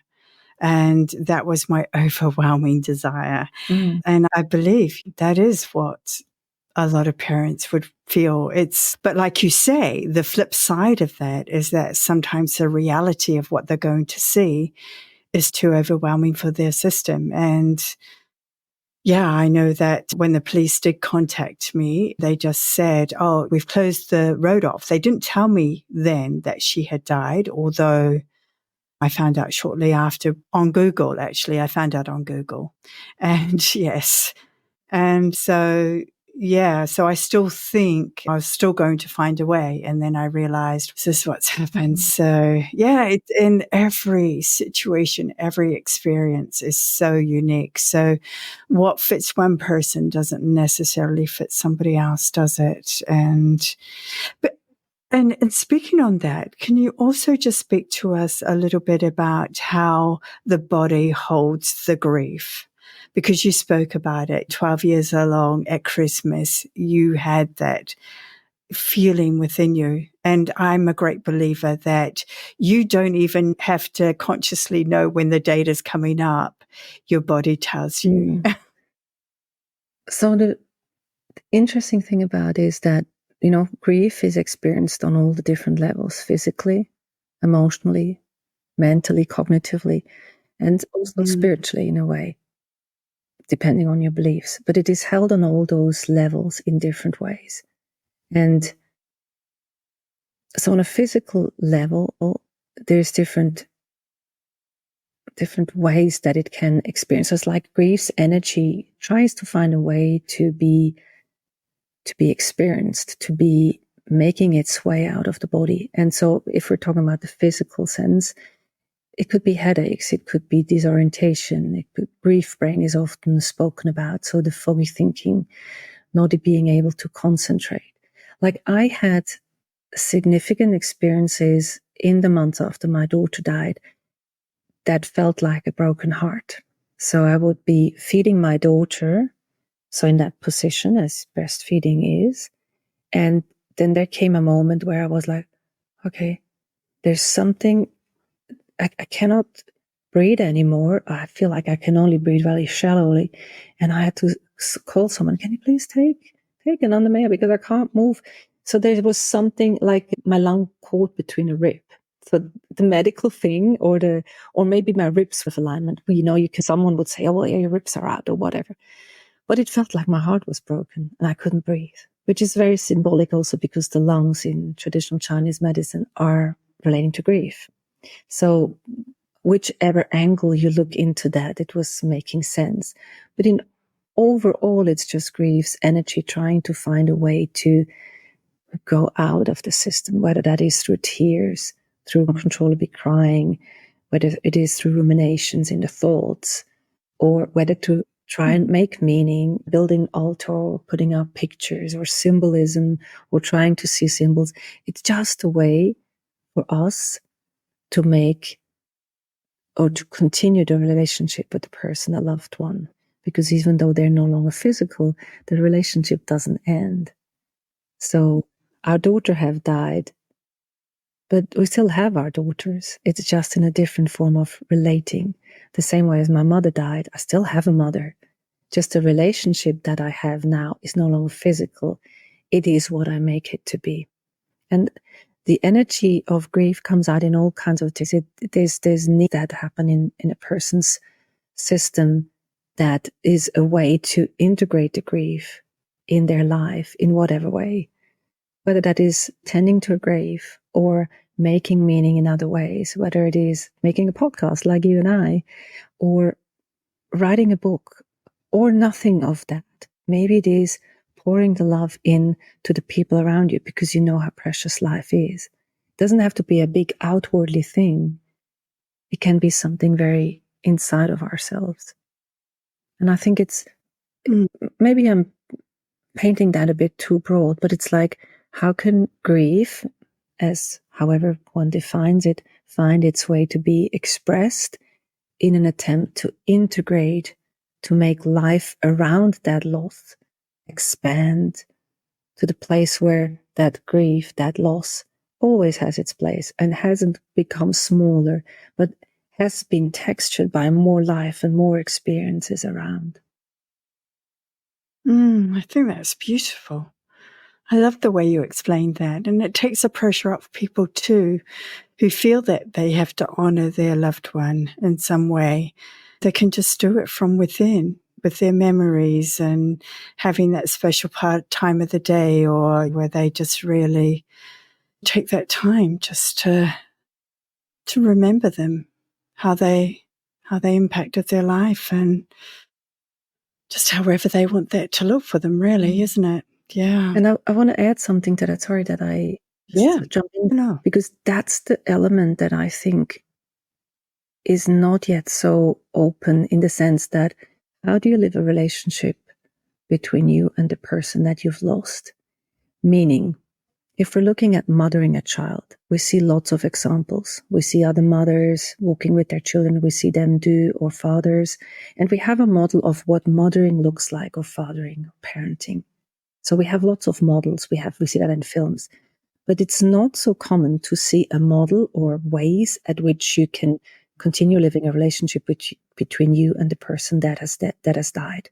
And that was my overwhelming desire. And I believe that is what a lot of parents would feel. But like you say, the flip side of that is that sometimes the reality of what they're going to see is too overwhelming for their system. And yeah, I know that when the police did contact me, they just said, "Oh, we've closed the road off." They didn't tell me then that she had died, although I found out shortly after on Google. Actually, I found out on Google. And yes. And so, so I still think I was still going to find a way. And then I realized this is what's happened. So in every situation, every experience is so unique. So what fits one person doesn't necessarily fit somebody else, does it? And speaking on that, can you also just speak to us a little bit about how the body holds the grief? Because you spoke about it 12 years along at Christmas, you had that feeling within you. And I'm a great believer that you don't even have to consciously know when the date is coming up. Your body tells you. So the interesting thing about it is that, grief is experienced on all the different levels: physically, emotionally, mentally, cognitively, and also spiritually in a way, depending on your beliefs. But it is held on all those levels in different ways. And so on a physical level, there's different ways that it can experience. So it's like grief's energy tries to find a way to be experienced, to be making its way out of the body. And so if we're talking about the physical sense, it could be headaches, it could be disorientation, grief brain is often spoken about. So the foggy thinking, not being able to concentrate. Like I had significant experiences in the months after my daughter died that felt like a broken heart. So I would be feeding my daughter, so in that position as breastfeeding is, and then there came a moment where I was like, okay, there's something, I cannot breathe anymore. I feel like I can only breathe very shallowly. And I had to call someone, can you please take another mayor because I can't move. So there was something like my lung caught between a rib. So the medical thing or maybe my ribs with alignment, someone would say, oh, well, yeah, your ribs are out or whatever. But it felt like my heart was broken and I couldn't breathe, which is very symbolic also because the lungs in traditional Chinese medicine are relating to grief. So whichever angle you look into that, it was making sense. But in overall, it's just grief's energy trying to find a way to go out of the system, whether that is through tears, through uncontrollably crying, whether it is through ruminations in the thoughts, or whether to try and make meaning, building altar, or putting up pictures or symbolism, or trying to see symbols. It's just a way for us to make or to continue the relationship with the person, a loved one. Because even though they're no longer physical, the relationship doesn't end. So our daughter have died, but we still have our daughters. It's just in a different form of relating. The same way as my mother died, I still have a mother. Just the relationship that I have now is no longer physical. it is what I make it to be. And the energy of grief comes out in all kinds of things. There's needs that happen in a person's system that is a way to integrate the grief in their life in whatever way, whether that is tending to a grave or making meaning in other ways, whether it is making a podcast like you and I, or writing a book, or nothing of that. Maybe it is pouring the love in to the people around you because you know how precious life is. It doesn't have to be a big outwardly thing. It can be something very inside of ourselves. And I think it's, maybe I'm painting that a bit too broad, but it's like, how can grief, as however one defines it, find its way to be expressed in an attempt to integrate, to make life around that loss expand to the place where that grief, that loss always has its place and hasn't become smaller, but has been textured by more life and more experiences around. I think that's beautiful. I love the way you explained that. And it takes the pressure off people too, who feel that they have to honor their loved one in some way. They can just do it from within with their memories and having that special time of the day, or where they just really take that time just to remember them, how they impacted their life, and just however they want that to look for them, really, isn't it? Yeah. And I want to add something to that. Sorry that I just jump in. No. Because that's the element that I think is not yet so open, in the sense that, how do you live a relationship between you and the person that you've lost? Meaning, if we're looking at mothering a child, we see lots of examples. We see other mothers walking with their children. We see them do, or fathers. And we have a model of what mothering looks like, or fathering, or parenting. So we have lots of models. We see that in films. But it's not so common to see a model or ways at which you can continue living a relationship between you and the person that has died.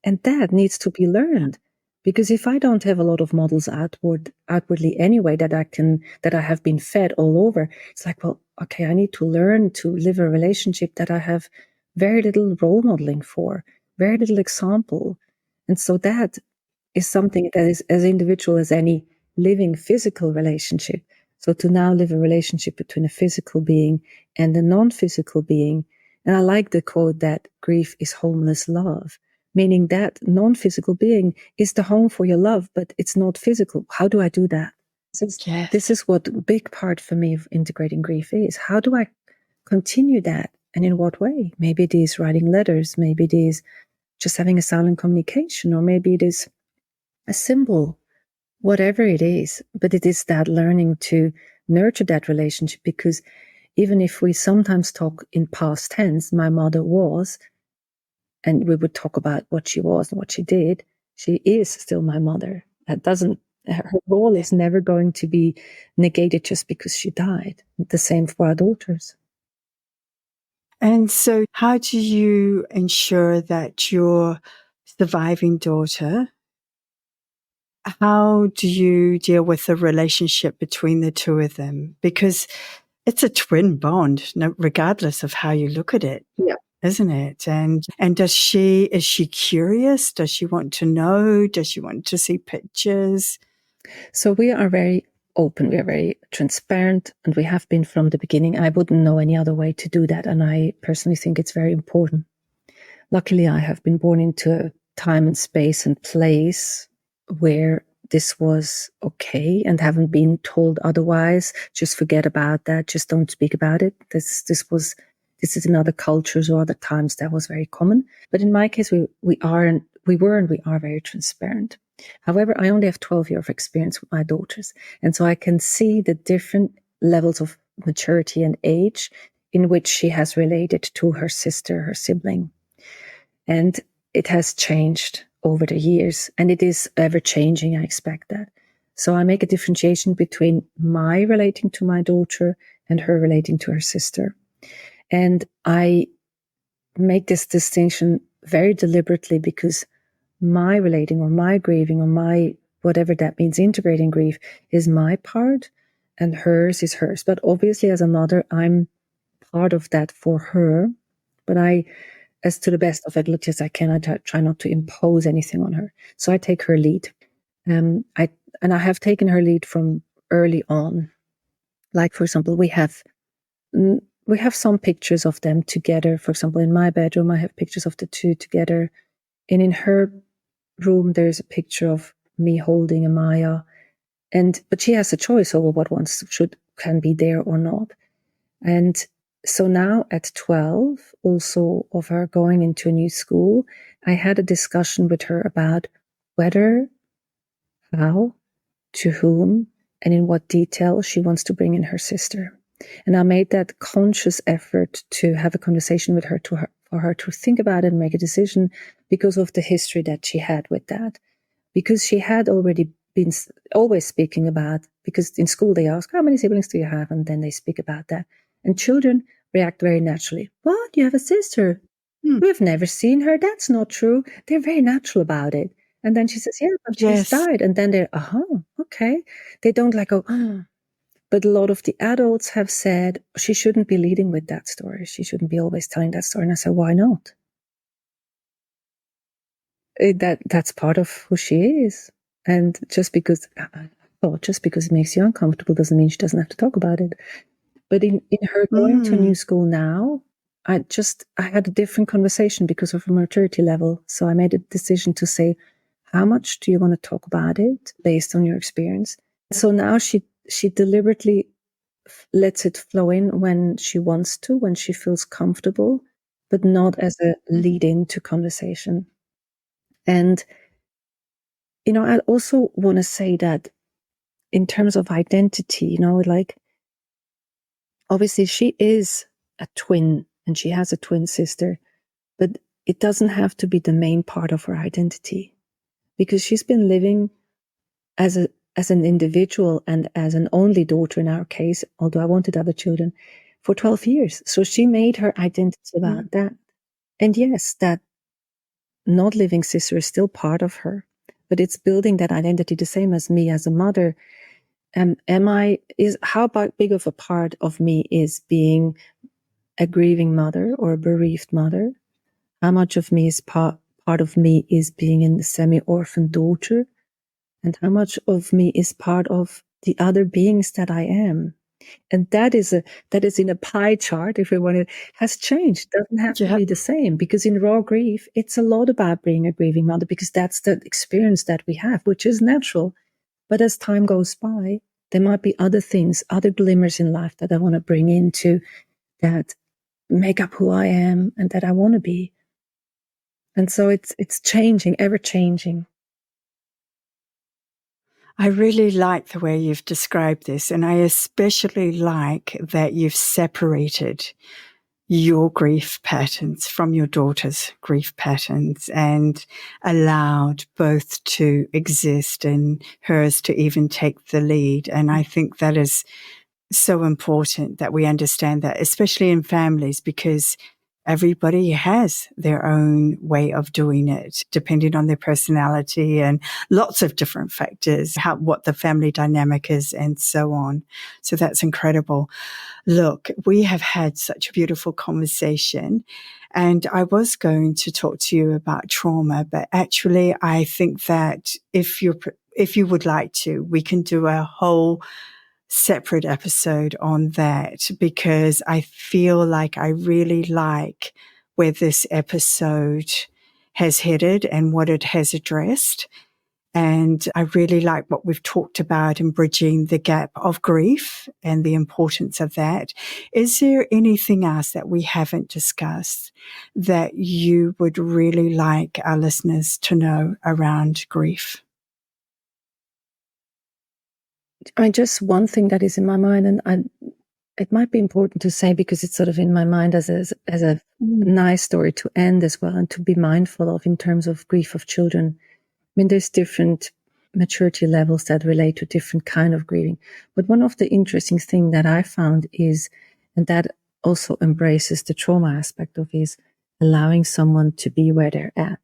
And that needs to be learned. Because if I don't have a lot of models outwardly anyway, that I have been fed all over, it's like, well, okay, I need to learn to live a relationship that I have very little role modeling for, very little example. And so that is something that is as individual as any living physical relationship. So to now live a relationship between a physical being and a non-physical being. And I like the quote that grief is homeless love, meaning that non-physical being is the home for your love, but it's not physical. How do I do that? This is what a big part for me of integrating grief is. How do I continue that? And in what way? Maybe it is writing letters. Maybe it is just having a silent communication, or maybe it is a symbol, whatever it is. But it is that learning to nurture that relationship, because even if we sometimes talk in past tense, my mother was, and we would talk about what she was and what she did, she is still my mother. Her role is never going to be negated just because she died. The same for our daughters. And so how do you ensure that your surviving daughter, how do you deal with the relationship between the two of them? Because it's a twin bond, regardless of how you look at it. Yeah. Isn't it? And is she curious? Does she want to know? Does she want to see pictures? So we are very open. We are very transparent, and we have been from the beginning. I wouldn't know any other way to do that. And I personally think it's very important. Luckily, I have been born into a time and space and place where this was okay, and haven't been told otherwise. Just forget about that. Just don't speak about it. This is in other cultures or other times that was very common. But in my case, we were and we are very transparent. However, I only have 12 years of experience with my daughters. And so I can see the different levels of maturity and age in which she has related to her sister, her sibling. And it has changed over the years, and it is ever changing. I expect that. So I make a differentiation between my relating to my daughter and her relating to her sister. And I make this distinction very deliberately, because my relating or my grieving or my whatever that means, integrating grief is my part and hers is hers. But obviously, as a mother, I'm part of that for her. But I, as to the best of ability as I can, I try not to impose anything on her. So I take her lead. I have taken her lead from early on. Like, for example, we have some pictures of them together. For example, in my bedroom, I have pictures of the two together. And in her room, there's a picture of me holding Amaya. But she has a choice over what ones can be there or not. And so now at 12, also of her going into a new school, I had a discussion with her about whether, how, to whom, and in what detail she wants to bring in her sister. And I made that conscious effort to have a conversation with her, for her to think about it and make a decision because of the history that she had with that. Because she had already been always speaking about, because in school they ask, how many siblings do you have? And then they speak about that. And children react very naturally. What? You have a sister? We've never seen her. That's not true. They're very natural about it. And then she says, yeah, but she's died. And then they're, okay. They don't like go, But a lot of the adults have said she shouldn't be leading with that story. She shouldn't be always telling that story. And I said, why not? That's part of who she is. And just because it makes you uncomfortable doesn't mean she doesn't have to talk about it. But in her going to a new school now, I had a different conversation because of her maturity level. So I made a decision to say, how much do you want to talk about it based on your experience? So now she deliberately lets it flow in when she wants to, when she feels comfortable, but not as a lead in to conversation. And, I also want to say that in terms of identity, like, obviously she is a twin and she has a twin sister, but it doesn't have to be the main part of her identity because she's been living as an individual and as an only daughter in our case, although I wanted other children, for 12 years. So she made her identity about that. And yes, that not living sister is still part of her, but it's building that identity the same as me as a mother. How big of a part of me is being a grieving mother or a bereaved mother? How much of me is part of me is being a semi-orphan daughter? And how much of me is part of the other beings that I am? And that is in a pie chart, if we want it, has changed. Doesn't have to be the same, because in raw grief, it's a lot about being a grieving mother, because that's the experience that we have, which is natural. But as time goes by, there might be other things, other glimmers in life that I want to bring into that make up who I am and that I want to be. And so it's changing, ever changing. I really like the way you've described this, and I especially like that you've separated your grief patterns from your daughter's grief patterns and allowed both to exist and hers to even take the lead. And I think that is so important that we understand that, especially in families, because everybody has their own way of doing it, depending on their personality and lots of different factors, what the family dynamic is and so on. So that's incredible. Look, we have had such a beautiful conversation, and I was going to talk to you about trauma, but actually I think that if you would like to, we can do a whole separate episode on that, because I feel like I really like where this episode has headed and what it has addressed. And I really like what we've talked about in bridging the gap of grief and the importance of that. Is there anything else that we haven't discussed that you would really like our listeners to know around grief? Just one thing that is in my mind, and it might be important to say because it's sort of in my mind as a nice story to end as well, and to be mindful of in terms of grief of children. I mean, there's different maturity levels that relate to different kind of grieving. But one of the interesting things that I found is, and that also embraces the trauma aspect of, is allowing someone to be where they're at.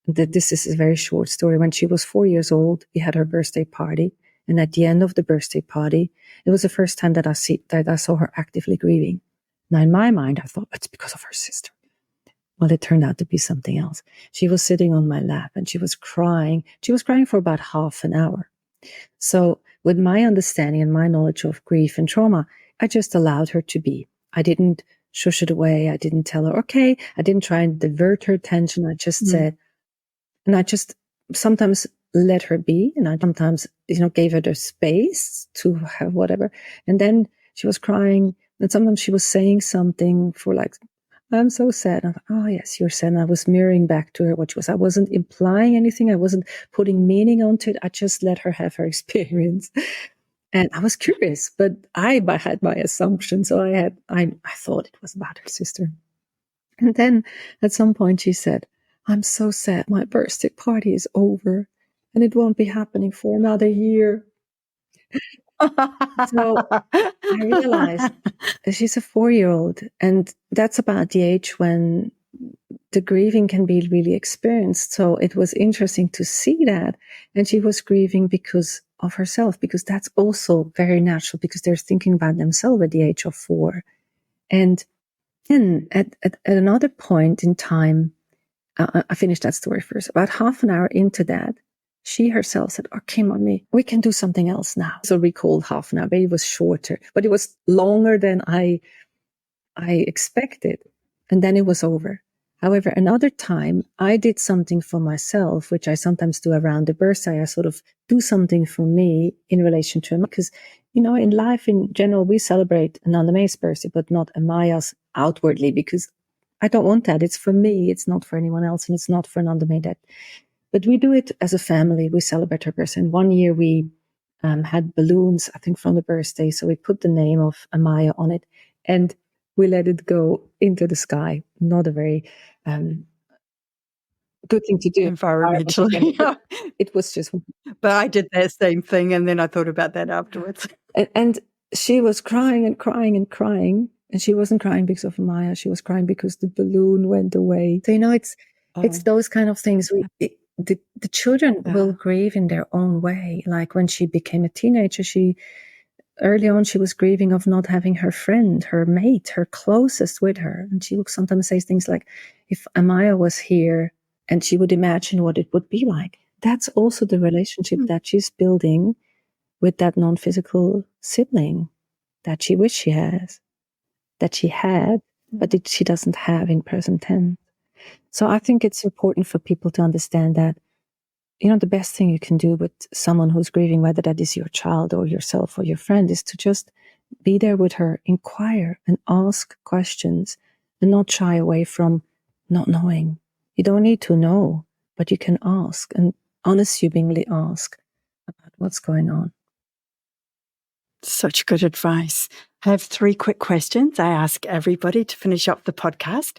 this is a very short story. When she was 4 years old, we had her birthday party. And at the end of the birthday party, it was the first time that I saw her actively grieving. Now, in my mind, I thought it's because of her sister. Well, it turned out to be something else. She was sitting on my lap and she was crying. She was crying for about half an hour. So with my understanding and my knowledge of grief and trauma, I just allowed her to be. I didn't shush it away. I didn't tell her, okay. I didn't try and divert her attention. I just said, and I just sometimes let her be. And I sometimes, gave her the space to have whatever. And then she was crying. And sometimes she was saying something for like, I'm so sad. I thought, oh, yes, you're sad. And I was mirroring back to her what she was. I wasn't implying anything. I wasn't putting meaning onto it. I just let her have her experience. And I was curious, but I had my assumption. So I thought it was about her sister. And then at some point she said, I'm so sad. My birthday party is over and it won't be happening for another year. So I realized she's a 4-year-old, and that's about the age when the grieving can be really experienced. So it was interesting to see that. And she was grieving because of herself, because that's also very natural, because they're thinking about themselves at the age of 4. And then at another point in time, I finished that story first. About half an hour into that, she herself said, okay, mommy, we can do something else now. So recalled half an hour, but it was shorter, but it was longer than I expected. And then it was over. However, another time I did something for myself, which I sometimes do around the birthday. I sort of do something for me in relation to him. Because, in life in general, we celebrate Nanda May's birthday, but not Amaya's outwardly, because I don't want that. It's for me. It's not for anyone else. And it's not for Nanda May that. But we do it as a family. We celebrate her birthday. And one year we had balloons, I think, from the birthday. So we put the name of Amaya on it and we let it go into the sky. Not a very good thing to do. Environmentally. It was just... But I did that same thing, and then I thought about that afterwards. And she was crying and crying and crying. And she wasn't crying because of Amaya. She was crying because the balloon went away. So, it's those kind of things. The children will grieve in their own way. Like when she became a teenager, early on, she was grieving of not having her friend, her mate, her closest with her. And she would sometimes say things like, if Amaya was here, and she would imagine what it would be like. That's also the relationship that she's building with that non-physical sibling that she wishes she has, that she had, but that she doesn't have in present tense. So I think it's important for people to understand that, the best thing you can do with someone who's grieving, whether that is your child or yourself or your friend, is to just be there with her, inquire and ask questions and not shy away from not knowing. You don't need to know, but you can ask and unassumingly ask about what's going on. Such good advice. I have 3 quick questions I ask everybody to finish up the podcast.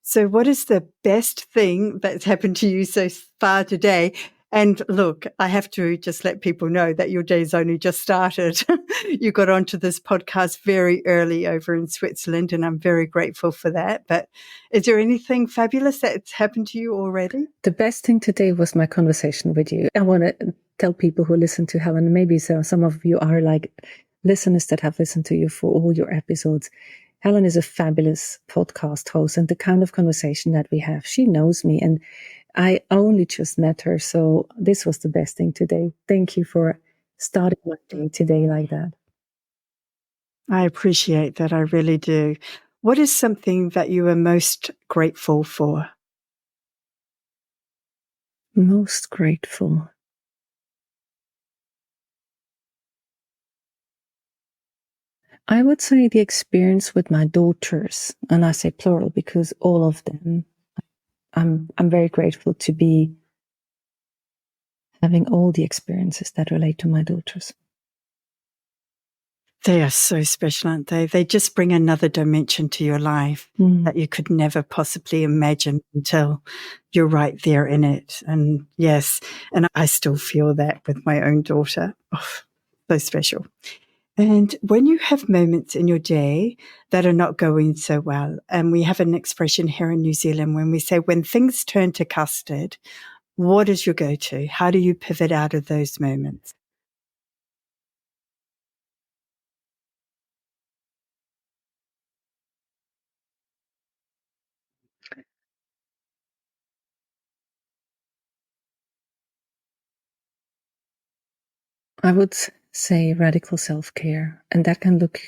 So what is the best thing that's happened to you so far today? And look, I have to just let people know that your day's only just started. You got onto this podcast very early over in Switzerland, and I'm very grateful for that. But is there anything fabulous that's happened to you already? The best thing today was my conversation with you. I want to tell people who listen to Helen, maybe some of you are like listeners that have listened to you for all your episodes. Helen is a fabulous podcast host, and the kind of conversation that we have, she knows me, and I only just met her. So this was the best thing today. Thank you for starting my day today like that. I appreciate that. I really do. What is something that you are most grateful for? Most grateful. I would say the experience with my daughters, and I say plural because all of them. I'm very grateful to be having all the experiences that relate to my daughters. They are so special, aren't they? They just bring another dimension to your life that you could never possibly imagine until you're right there in it. And yes, and I still feel that with my own daughter. Oh, so special. And when you have moments in your day that are not going so well, and we have an expression here in New Zealand when we say, when things turn to custard, what is your go-to? How do you pivot out of those moments? I would say radical self-care, and that can look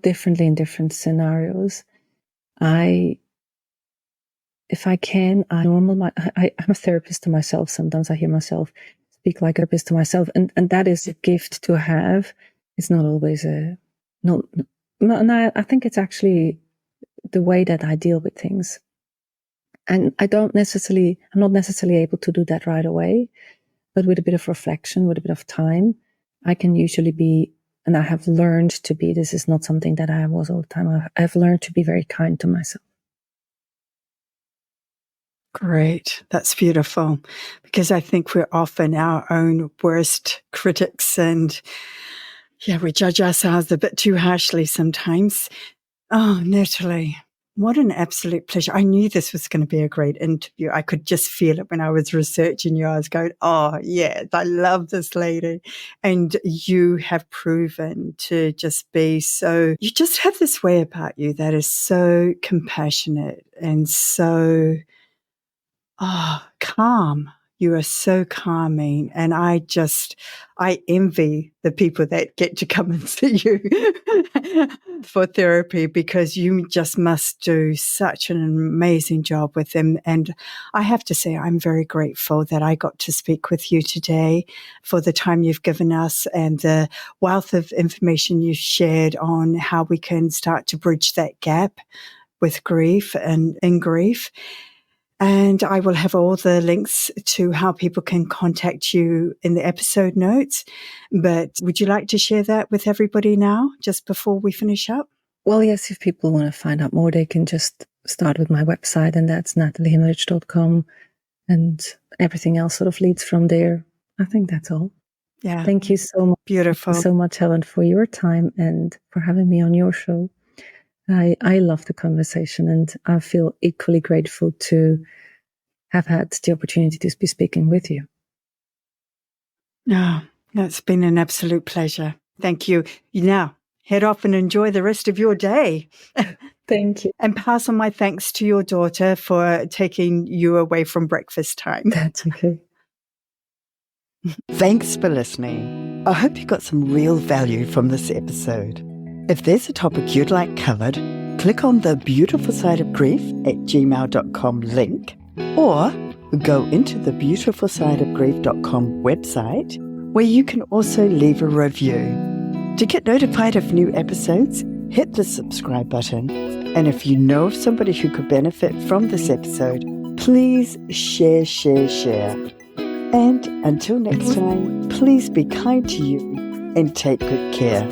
differently in different scenarios. I'm a therapist to myself. Sometimes I hear myself speak like a therapist to myself, and that is a gift to have. It's not always I think it's actually the way that I deal with things. And I'm not necessarily able to do that right away, but with a bit of reflection, with a bit of time, I can usually be, and I have learned to be, this is not something that I was all the time. I've learned to be very kind to myself. Great. That's beautiful. Because I think we're often our own worst critics, and we judge ourselves a bit too harshly sometimes. Oh, Nathalie, what an absolute pleasure. I knew this was going to be a great interview. I could just feel it when I was researching you. I was going, oh, yes, I love this lady. And you have proven to just be so, you just have this way about you that is so compassionate and so calm. You are so calming. And I envy the people that get to come and see you for therapy, because you just must do such an amazing job with them. And I have to say, I'm very grateful that I got to speak with you today, for the time you've given us and the wealth of information you've shared on how we can start to bridge that gap with grief and in grief. And I will have all the links to how people can contact you in the episode notes. But would you like to share that with everybody now, just before we finish up? Well, yes, if people want to find out more, they can just start with my website, and that's nathaliehimmelrich.com, and everything else sort of leads from there. I think that's all. Yeah. Thank you so much. Beautiful. Thank you so much, Helen, for your time and for having me on your show. I love the conversation, and I feel equally grateful to have had the opportunity to be speaking with you. No, it's been an absolute pleasure. Thank you. Now, head off and enjoy the rest of your day. Thank you. And pass on my thanks to your daughter for taking you away from breakfast time. That's okay. Thanks for listening. I hope you got some real value from this episode. If there's a topic you'd like covered, click on the Beautiful Side of Grief at gmail.com link, or go into the beautifulsideofgrief.com website, where you can also leave a review. To get notified of new episodes, hit the subscribe button. And if you know of somebody who could benefit from this episode, please share. And until next time, please be kind to you and take good care.